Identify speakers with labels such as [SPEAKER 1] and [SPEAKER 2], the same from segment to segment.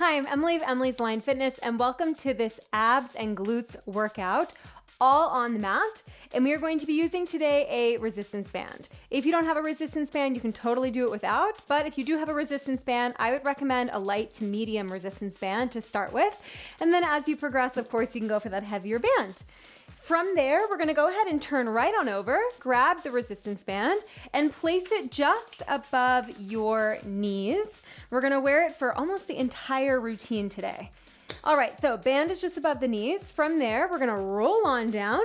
[SPEAKER 1] Hi, I'm Emily of Emily's Line Fitness, and welcome to this abs and glutes workout, all on the mat. And we are going to be using today a resistance band. If you don't have a resistance band, you can totally do it without, but if you do have a resistance band, I would recommend a light to medium resistance band to start with. And then as you progress, of course, you can go for that heavier band. From there, we're gonna go ahead and turn right on over, grab the resistance band, and place it just above your knees. We're gonna wear it for almost the entire routine today. All right, so band is just above the knees. From there, we're gonna roll on down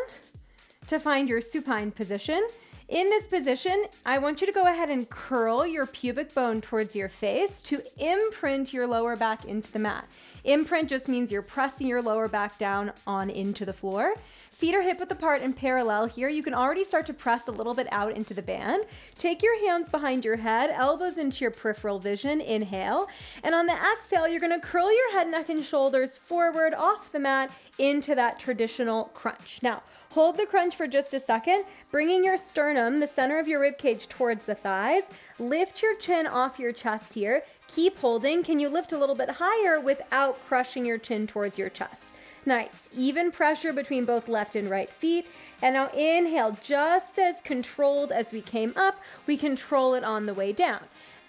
[SPEAKER 1] to find your supine position. In this position, I want you to go ahead and curl your pubic bone towards your face to imprint your lower back into the mat. Imprint just means you're pressing your lower back down on into the floor. Feet are hip width apart and parallel here. You can already start to press a little bit out into the band. Take your hands behind your head, elbows into your peripheral vision, inhale. And on the exhale, you're gonna curl your head, neck, and shoulders forward off the mat into that traditional crunch. Now, hold the crunch for just a second, bringing your sternum, the center of your rib cage, towards the thighs. Lift your chin off your chest here. Keep holding. Can you lift a little bit higher without crushing your chin towards your chest? Nice. Even pressure between both left and right feet. And now inhale, just as controlled as we came up, we control it on the way down.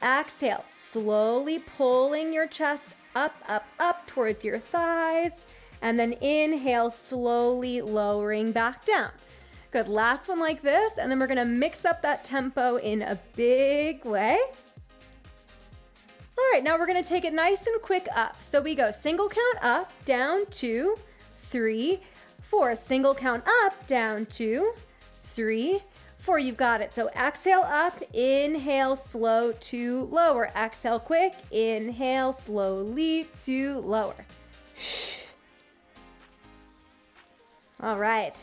[SPEAKER 1] Exhale, slowly pulling your chest up, up, up towards your thighs. And then inhale, slowly lowering back down. Good, last one like this, and then we're gonna mix up that tempo in a big way. All right, now we're gonna take it nice and quick up. So we go single count up, down, 2, 3, 4. Single count up, down, 2, 3, 4. You've got it. So exhale up, inhale slow to lower. Exhale quick, inhale slowly to lower. All right.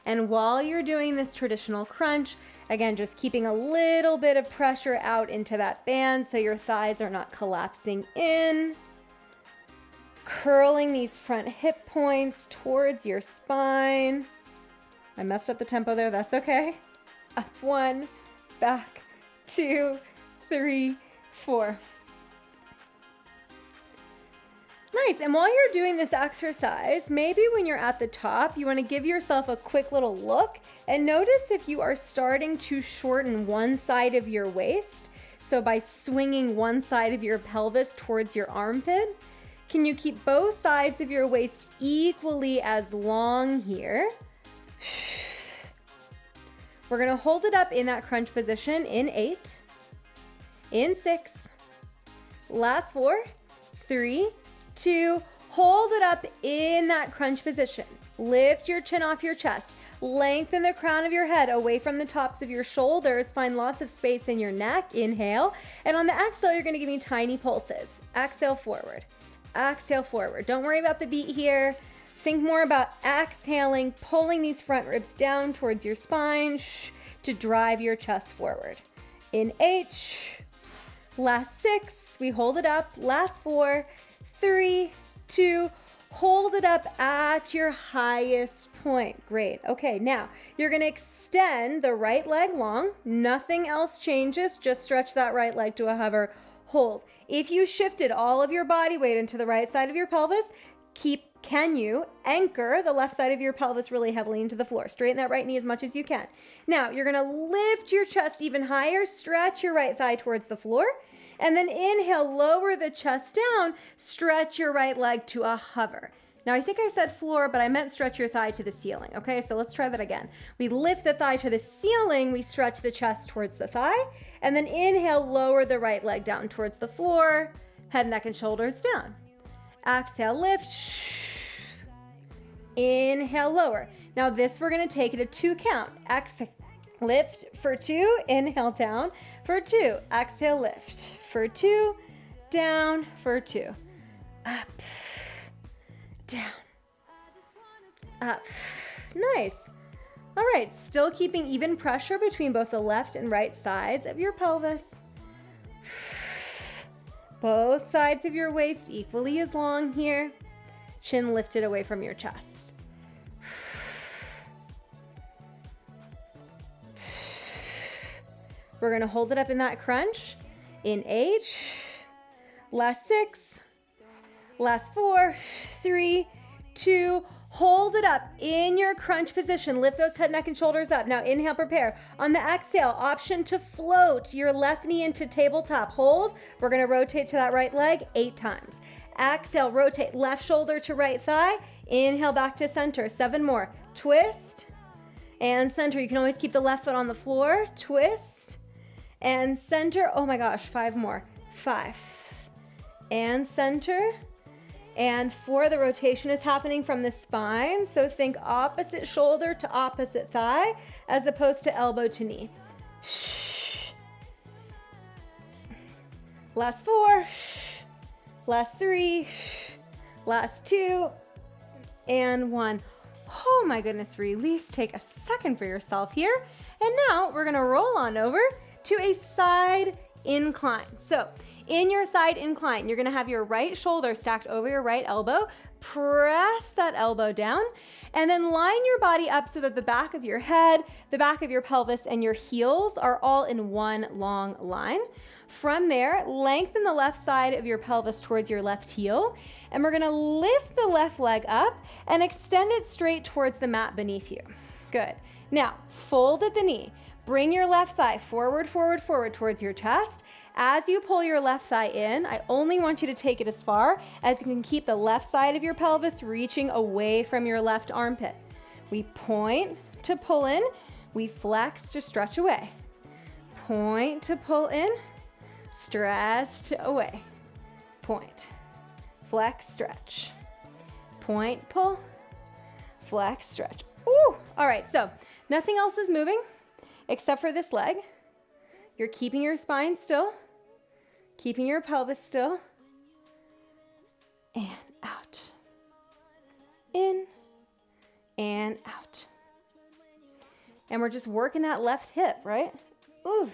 [SPEAKER 1] And while you're doing this traditional crunch, again, just keeping a little bit of pressure out into that band so your thighs are not collapsing in. Curling these front hip points towards your spine. I messed up the tempo there, that's okay. Up 1, back 2, 3, 4. Nice, and while you're doing this exercise, maybe when you're at the top, you wanna give yourself a quick little look and notice if you are starting to shorten one side of your waist. So by swinging one side of your pelvis towards your armpit, can you keep both sides of your waist equally as long here? We're gonna hold it up in that crunch position in 8, in 6, last 4, 3, 2, hold it up in that crunch position. Lift your chin off your chest. Lengthen the crown of your head away from the tops of your shoulders. Find lots of space in your neck. Inhale. And on the exhale, you're gonna give me tiny pulses. Exhale forward. Exhale forward. Don't worry about the beat here. Think more about exhaling, pulling these front ribs down towards your spine to drive your chest forward. In 8, last 6, we hold it up. Last 4, 3, 2, hold it up at your highest point. Great. Okay, now you're gonna extend the right leg long. Nothing else changes. Just stretch that right leg to a hover. Hold. If you shifted all of your body weight into the right side of your pelvis, can you anchor the left side of your pelvis really heavily into the floor? Straighten that right knee as much as you can. Now, you're gonna lift your chest even higher, stretch your right thigh towards the floor, and then inhale, lower the chest down, stretch your right leg to a hover. Now, I think I said floor, but I meant stretch your thigh to the ceiling, okay? So let's try that again. We lift the thigh to the ceiling, we stretch the chest towards the thigh, and then inhale, lower the right leg down towards the floor, head, neck, and shoulders down. Exhale, lift. Inhale, lower. Now this, we're gonna take it a 2 count. Exhale, lift for 2, inhale down for 2. Exhale, lift for 2, down for 2. Up, down, up. Nice. All right, still keeping even pressure between both the left and right sides of your pelvis. Both sides of your waist equally as long here. Chin lifted away from your chest. We're gonna hold it up in that crunch in 8, last 6, Last 4, 3, 2, hold it up in your crunch position. Lift those head, neck, and shoulders up. Now inhale, prepare. On the exhale, option to float your left knee into tabletop. Hold. We're gonna rotate to that right leg 8 times. Exhale, rotate left shoulder to right thigh. Inhale, back to center. 7 more. Twist and center. You can always keep the left foot on the floor. Twist and center. Oh my gosh, 5 more. 5 and center. And 4, the rotation is happening from the spine. So think opposite shoulder to opposite thigh as opposed to elbow to knee. Last 4, last 3, last 2, and 1. Oh my goodness, release. Take a second for yourself here. And now we're gonna roll on over to a side incline. So in your side incline, you're gonna have your right shoulder stacked over your right elbow. Press that elbow down and then line your body up so that the back of your head, the back of your pelvis, and your heels are all in one long line. From there, lengthen the left side of your pelvis towards your left heel, and we're gonna lift the left leg up and extend it straight towards the mat beneath you. Good. Now, fold at the knee. Bring your left thigh forward, forward, forward towards your chest. As you pull your left thigh in, I only want you to take it as far as you can keep the left side of your pelvis reaching away from your left armpit. We point to pull in, we flex to stretch away. Point to pull in, stretch to away. Point, flex, stretch. Point, pull, flex, stretch. Ooh, all right, so nothing else is moving except for this leg. You're keeping your spine still, keeping your pelvis still, and out. In and out. And we're just working that left hip, right? Ooh.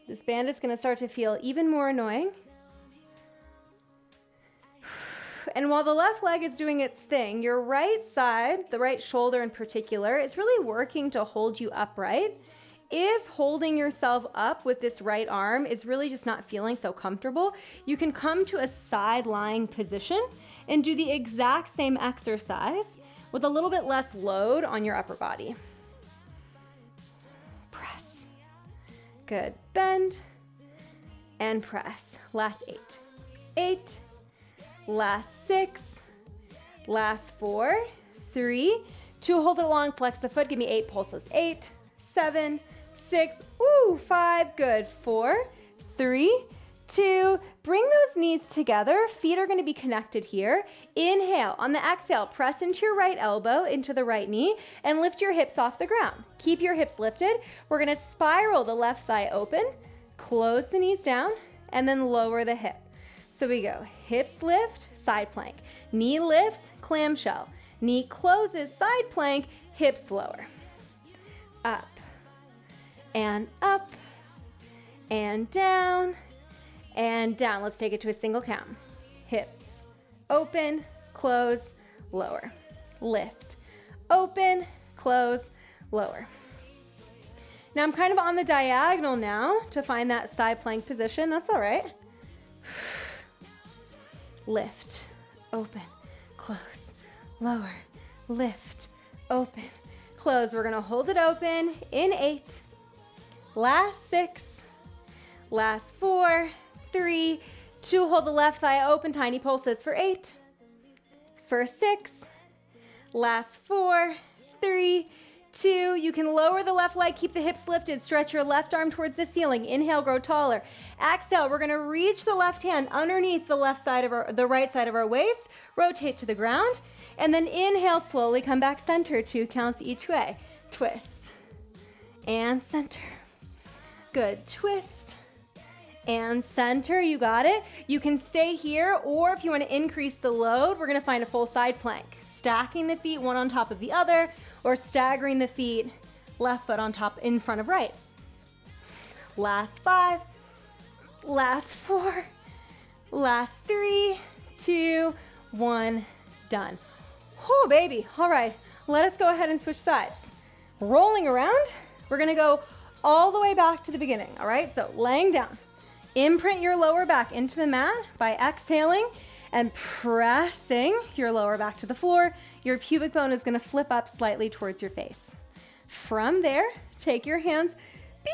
[SPEAKER 1] This band is gonna start to feel even more annoying. And while the left leg is doing its thing, your right side, the right shoulder in particular, is really working to hold you upright. If holding yourself up with this right arm is really just not feeling so comfortable, you can come to a side lying position and do the exact same exercise with a little bit less load on your upper body. Press. Good. Bend and press. Last 8. 8. Last 6. Last 4. 3. 2. Hold it long. Flex the foot. Give me 8 pulses. 8. 7. 6, 5, good. 4, 3, 2, bring those knees together. Feet are gonna be connected here. Inhale, on the exhale, press into your right elbow, into the right knee, and lift your hips off the ground. Keep your hips lifted. We're gonna spiral the left thigh open, close the knees down, and then lower the hip. So we go, hips lift, side plank. Knee lifts, clamshell. Knee closes, side plank, hips lower. Up. And up, and down, and down. Let's take it to a single count. Hips, open, close, lower. Lift, open, close, lower. Now I'm kind of on the diagonal now to find that side plank position. That's all right. Lift, open, close, lower. Lift, open, close. We're gonna hold it open in 8. Last 6, last 4, 3, 2, hold the left thigh open, tiny pulses for 8, for 6, last 4, 3, 2, you can lower the left leg, keep the hips lifted, stretch your left arm towards the ceiling, inhale, grow taller. Exhale, we're gonna reach the left hand underneath the left side of the right side of our waist, rotate to the ground, and then inhale, slowly come back center, 2 counts each way. Twist and center. Good. Twist and center. You got it. You can stay here, or if you want to increase the load, we're going to find a full side plank. Stacking the feet one on top of the other, or staggering the feet left foot on top in front of right. Last 5. Last 4. Last 3, 2, 1. Done. Oh, baby. All right. Let us go ahead and switch sides. Rolling around. We're going to go all the way back to the beginning, all right? So laying down, imprint your lower back into the mat by exhaling and pressing your lower back to the floor. Your pubic bone is going to flip up slightly towards your face. From there, take your hands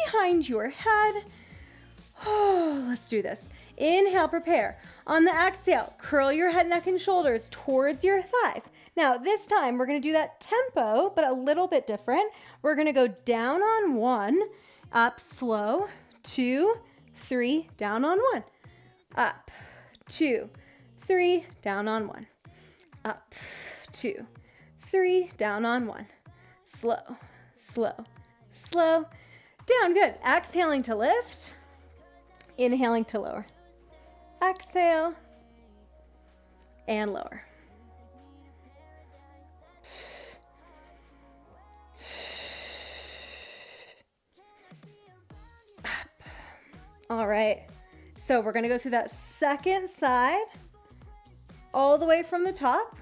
[SPEAKER 1] behind your head. Oh, let's do this. Inhale, prepare. On the exhale, curl your head, neck, and shoulders towards your thighs. Now, this time, we're going to do that tempo, but a little bit different. We're going to go down on 1, up slow, 2, 3, down on 1, up, 2, 3, down on 1, up, 2, 3, down on 1, slow, slow, slow, down. Good. Exhaling to lift, inhaling to lower. Exhale and lower. Up. All right. So we're going to go through that second side all the way from the top.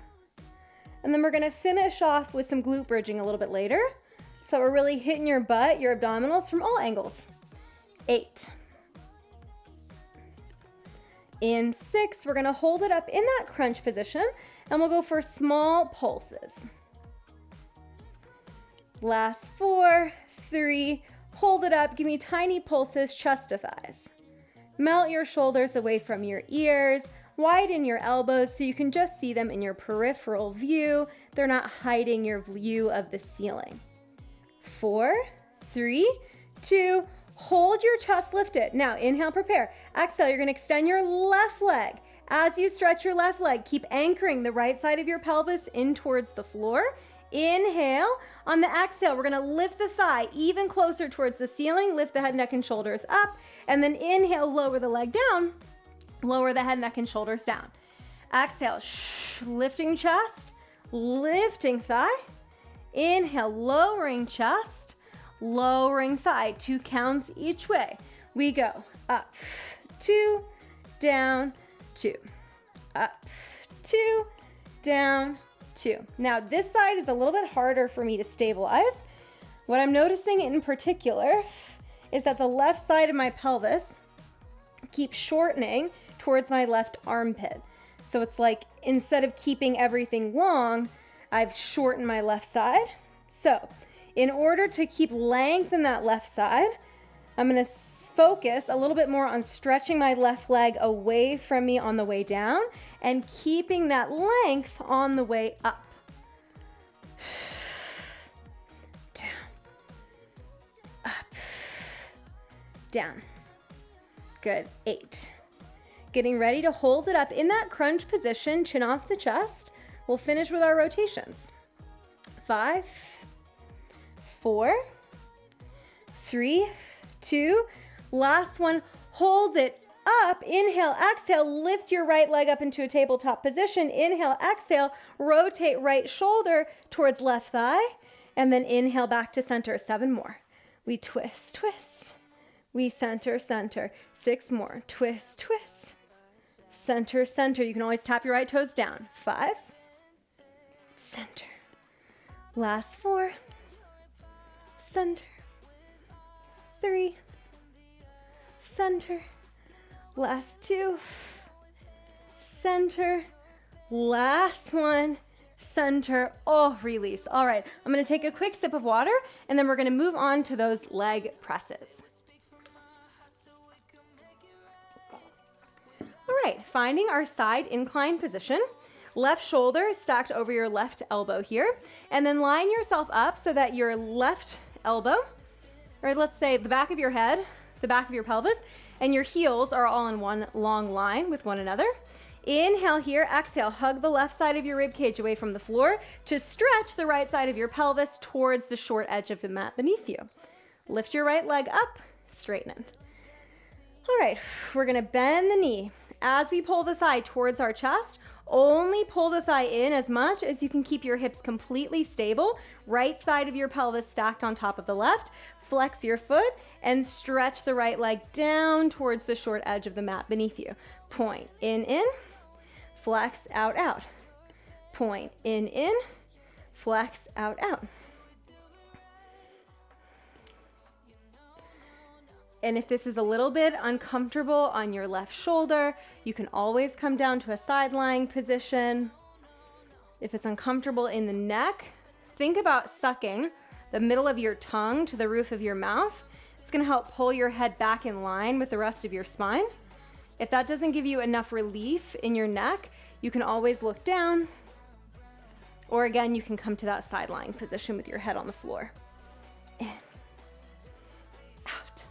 [SPEAKER 1] And then we're going to finish off with some glute bridging a little bit later. So we're really hitting your butt, your abdominals from all angles. 8. In 6, we're going to hold it up in that crunch position, and we'll go for small pulses. Last 4, 3, hold it up, give me tiny pulses, chest to thighs. Melt your shoulders away from your ears, widen your elbows so you can just see them in your peripheral view. They're not hiding your view of the ceiling. 4, 3, 2, hold your chest lifted. Now, inhale, prepare. Exhale, you're going to extend your left leg. As you stretch your left leg, keep anchoring the right side of your pelvis in towards the floor. Inhale. On the exhale, we're going to lift the thigh even closer towards the ceiling. Lift the head, neck, and shoulders up. And then inhale, lower the leg down. Lower the head, neck, and shoulders down. Exhale, lifting chest, lifting thigh. Inhale, lowering chest, lowering thigh. 2 counts each way. We go up, 2, down, 2, up, 2, down, 2. Now this side is a little bit harder for me to stabilize. What I'm noticing in particular is that the left side of my pelvis keeps shortening towards my left armpit. So it's like instead of keeping everything long, I've shortened my left side. So in order to keep length in that left side, I'm going to focus a little bit more on stretching my left leg away from me on the way down and keeping that length on the way up. Down. Up. Down. Good. 8. Getting ready to hold it up in that crunch position, chin off the chest. We'll finish with our rotations. 5, 4, 3, 2, last one. Hold it up. Inhale, exhale, lift your right leg up into a tabletop position. Inhale, exhale, rotate right shoulder towards left thigh. And then inhale back to center. 7 more. We twist, twist. We center, center. 6 more. Twist, twist. Center, center. You can always tap your right toes down. 5. Center. Last 4. Center. 3. Center. Last 2. Center. Last 1. Center. Oh, release. All right. I'm going to take a quick sip of water and then we're going to move on to those leg presses. All right. Finding our side incline position. Left shoulder stacked over your left elbow here. And then line yourself up so that your left elbow, or let's say the back of your head, the back of your pelvis, and your heels are all in one long line with one another. Inhale here, exhale, hug the left side of your rib cage away from the floor to stretch the right side of your pelvis towards the short edge of the mat beneath you. Lift your right leg up, straighten it. All right, we're gonna bend the knee. As we pull the thigh towards our chest, only pull the thigh in as much as you can keep your hips completely stable. Right side of your pelvis stacked on top of the left. Flex your foot and stretch the right leg down towards the short edge of the mat beneath you. Point in, flex out, out. Point in, flex out, out. And if this is a little bit uncomfortable on your left shoulder, you can always come down to a side lying position. If it's uncomfortable in the neck, think about sucking the middle of your tongue to the roof of your mouth. It's gonna help pull your head back in line with the rest of your spine. If that doesn't give you enough relief in your neck, you can always look down, or again, you can come to that side lying position with your head on the floor. In, out.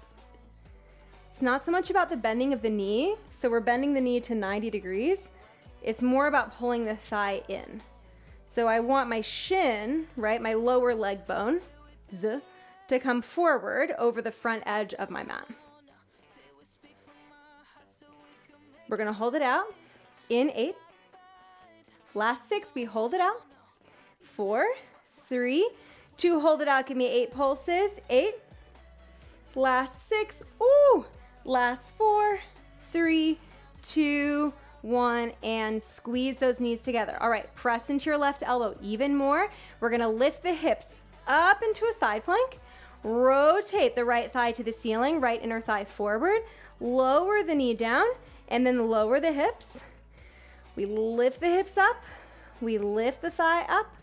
[SPEAKER 1] It's not so much about the bending of the knee, so we're bending the knee to 90 degrees. It's more about pulling the thigh in. So I want my shin, right, my lower leg bone, to come forward over the front edge of my mat. We're gonna hold it out in 8. Last 6, we hold it out. 4, 3, 2, hold it out, give me 8 pulses. 8, last 6, ooh, last 4, 3, 2, 1, and squeeze those knees together. All right, press into your left elbow even more. We're gonna lift the hips up into a side plank, rotate the right thigh to the ceiling, right inner thigh forward, lower the knee down, and then lower the hips. We lift the hips up, we lift the thigh up,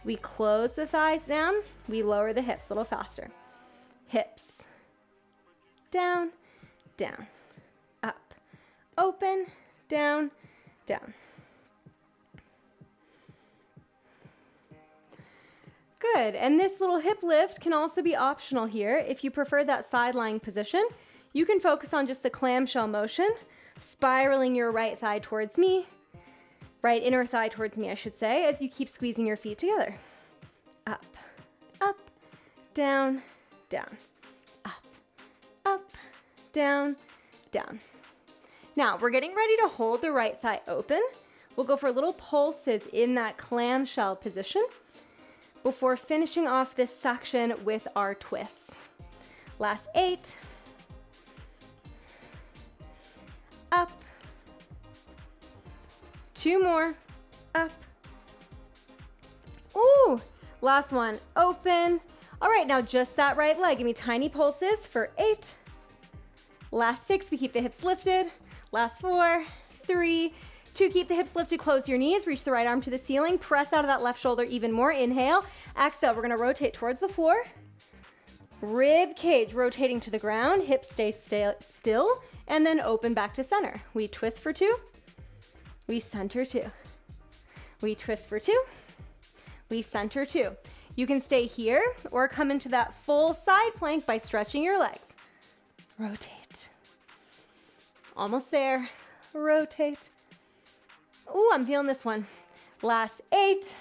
[SPEAKER 1] we close the thighs down, we lower the hips a little faster. Hips, down, down, up, open, down, down. Good, and this little hip lift can also be optional here. If you prefer that side lying position, you can focus on just the clamshell motion, spiraling your right thigh towards me, right inner thigh towards me, I should say, as you keep squeezing your feet together. Up, up, down, down, up, down, down. Now, we're getting ready to hold the right thigh open. We'll go for little pulses in that clamshell position before finishing off this section with our twists. Last 8. Up. 2 more. Up. Ooh, last one. Open. All right, now just that right leg. Give me tiny pulses for 8. Last 6, we keep the hips lifted. Last 4, 3, 2, keep the hips lifted, close your knees, reach the right arm to the ceiling, press out of that left shoulder even more. Inhale, exhale, we're gonna rotate towards the floor. Rib cage rotating to the ground, hips stay still, and then open back to center. We twist for 2, we center 2. We twist for 2, we center 2. You can stay here or come into that full side plank by stretching your legs. Rotate. Almost there. Rotate. Ooh, I'm feeling this one. Last 8.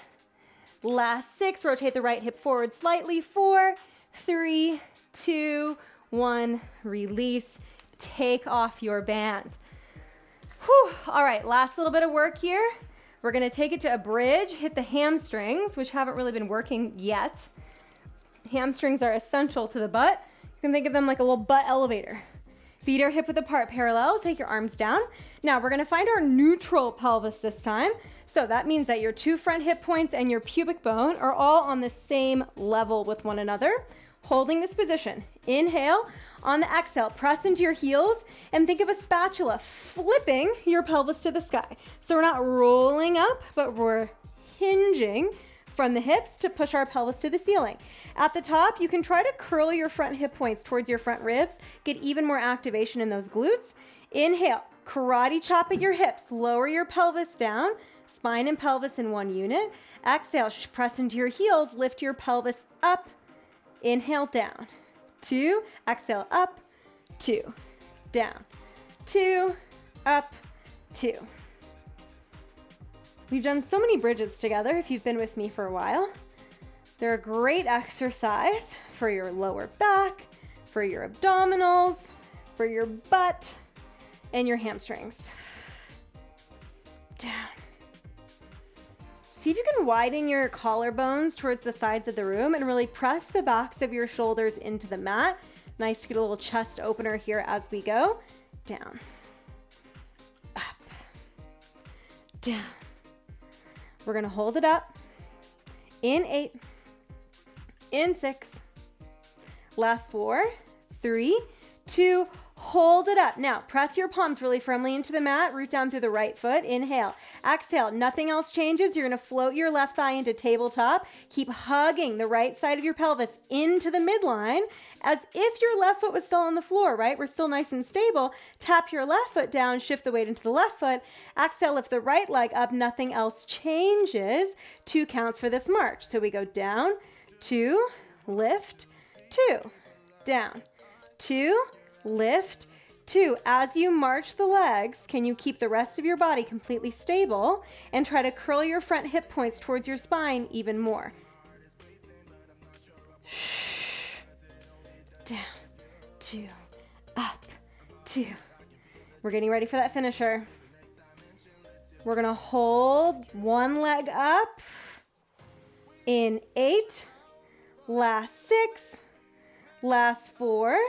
[SPEAKER 1] Last 6. Rotate the right hip forward slightly. 4, 3, 2, 1. Release. Take off your band. Whew. All right, last little bit of work here. We're gonna take it to a bridge, hit the hamstrings, which haven't really been working yet. Hamstrings are essential to the butt. You can think of them like a little butt elevator. Feet are hip width apart, parallel. Take your arms down. Now we're gonna find our neutral pelvis this time. So that means that your 2 front hip points and your pubic bone are all on the same level with one another. Holding this position. Inhale. On the exhale, press into your heels and think of a spatula flipping your pelvis to the sky. So we're not rolling up, but we're hinging from the hips to push our pelvis to the ceiling. At the top, you can try to curl your front hip points towards your front ribs, get even more activation in those glutes. Inhale, karate chop at your hips, lower your pelvis down, spine and pelvis in one unit. Exhale, press into your heels, lift your pelvis up. Inhale, down. 2, exhale, up, 2, down, 2, up, 2. We've done so many bridges together if you've been with me for a while. They're a great exercise for your lower back, for your abdominals, for your butt, and your hamstrings. Down. See if you can widen your collarbones towards the sides of the room and really press the backs of your shoulders into the mat. Nice to get a little chest opener here as we go. Down, up, down. We're gonna hold it up. In 8, in 6, last 4, 3, 2, hold it up. Now, press your palms really firmly into the mat, root down through the right foot, inhale. Exhale, nothing else changes. You're gonna float your left thigh into tabletop. Keep hugging the right side of your pelvis into the midline as if your left foot was still on the floor, right? We're still nice and stable. Tap your left foot down, shift the weight into the left foot. Exhale, lift the right leg up, nothing else changes. 2 counts for this march. So we go down, 2, lift, 2, down, 2, lift, 2. As you march the legs, can you keep the rest of your body completely stable and try to curl your front hip points towards your spine even more. Down, 2, up, 2. We're getting ready for that finisher. We're gonna hold one leg up in 8, last 6, last 4,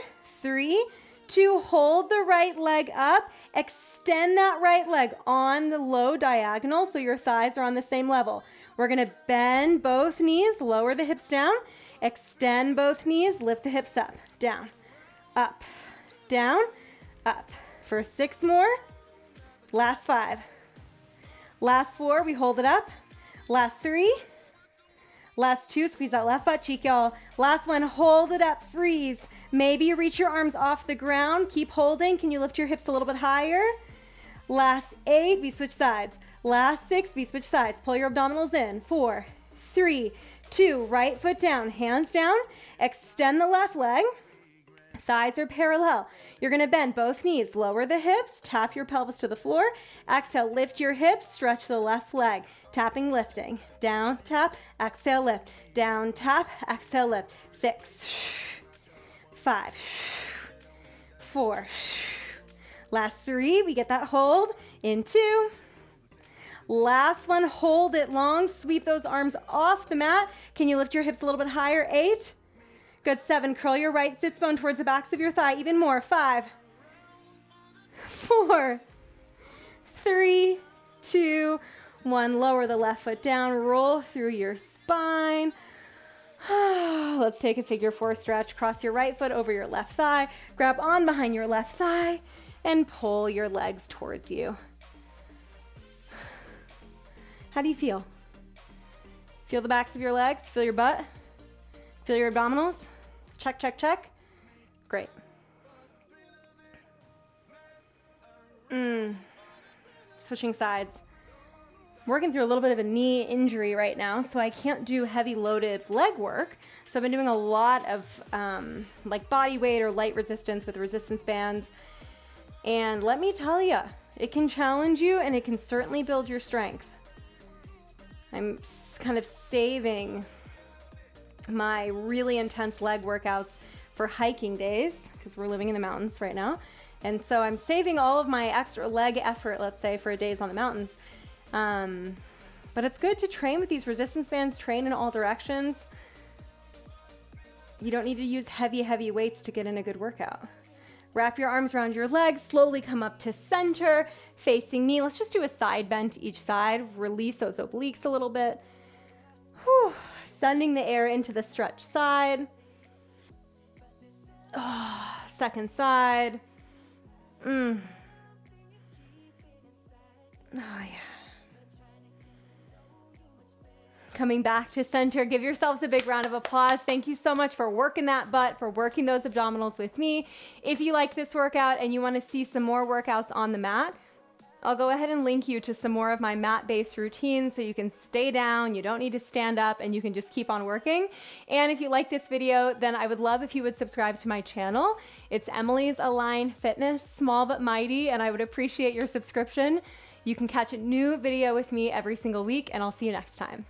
[SPEAKER 1] 3, 2, hold the right leg up, extend that right leg on the low diagonal so your thighs are on the same level. We're gonna bend both knees, lower the hips down, extend both knees, lift the hips up, down, up, down, up. For 6 more, last 5. Last 4, we hold it up. Last 3, last 2, squeeze that left butt cheek, y'all. Last 1, hold it up, freeze. Maybe you reach your arms off the ground. Keep holding. Can you lift your hips a little bit higher? Last 8, we switch sides. Last 6, we switch sides. Pull your abdominals in. 4, 3, 2, right foot down, hands down. Extend the left leg. Thighs are parallel. You're gonna bend both knees, lower the hips, tap your pelvis to the floor. Exhale, lift your hips, stretch the left leg. Tapping, lifting. Down, tap, exhale, lift. Down, tap, exhale, lift. 6, 5, 4. Last 3, we get that hold in 2. Last one, hold it long, sweep those arms off the mat. Can you lift your hips a little bit higher? 8. Good. 7, curl your right sits bone towards the backs of your thigh, even more. 5, 4, 3, 2, 1. Lower the left foot down, roll through your spine. Let's take a figure 4 stretch. Cross your right foot over your left thigh, grab on behind your left thigh, and pull your legs towards you. How do you feel? Feel the backs of your legs? Feel your butt? Feel your abdominals? Check, check, check. Great. Switching sides. Working through a little bit of a knee injury right now, so I can't do heavy loaded leg work. So I've been doing a lot of like body weight or light resistance with resistance bands. And let me tell you, it can challenge you and it can certainly build your strength. I'm kind of saving my really intense leg workouts for hiking days because we're living in the mountains right now. And so I'm saving all of my extra leg effort, let's say, for days on the mountains. But it's good to train with these resistance bands, train in all directions. You don't need to use heavy weights to get in a good workout. Wrap your arms around your legs, slowly come up to center, facing me. Let's just do a side bend to each side. Release those obliques a little bit. Whew. Sending the air into the stretch side. Oh, second side. Oh, yeah. Coming back to center. Give yourselves a big round of applause. Thank you so much for working that butt, for working those abdominals with me. If you like this workout and you want to see some more workouts on the mat, I'll go ahead and link you to some more of my mat-based routines so you can stay down, you don't need to stand up, and you can just keep on working. And if you like this video, then I would love if you would subscribe to my channel. It's Emily's Align Fitness, small but mighty, and I would appreciate your subscription. You can catch a new video with me every single week, and I'll see you next time.